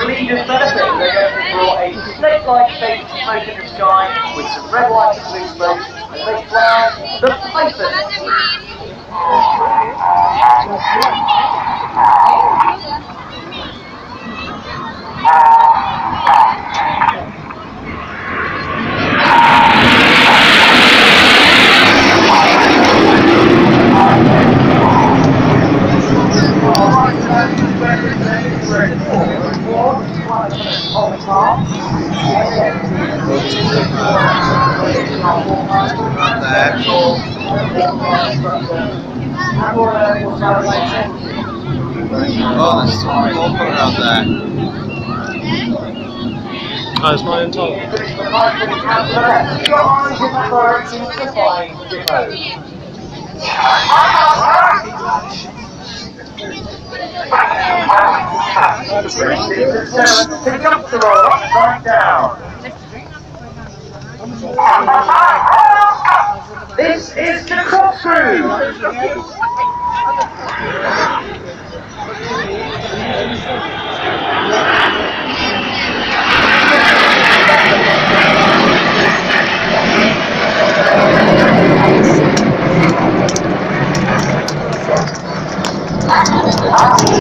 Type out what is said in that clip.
Leaders benefit. They're going to draw a snake-like shape smoke in the sky with some red, white, and blue smoke as they fly the Python. Oh, there's so many people around there. Oh, it's not in top. Pick up the roll upside down. This is the corkscrew.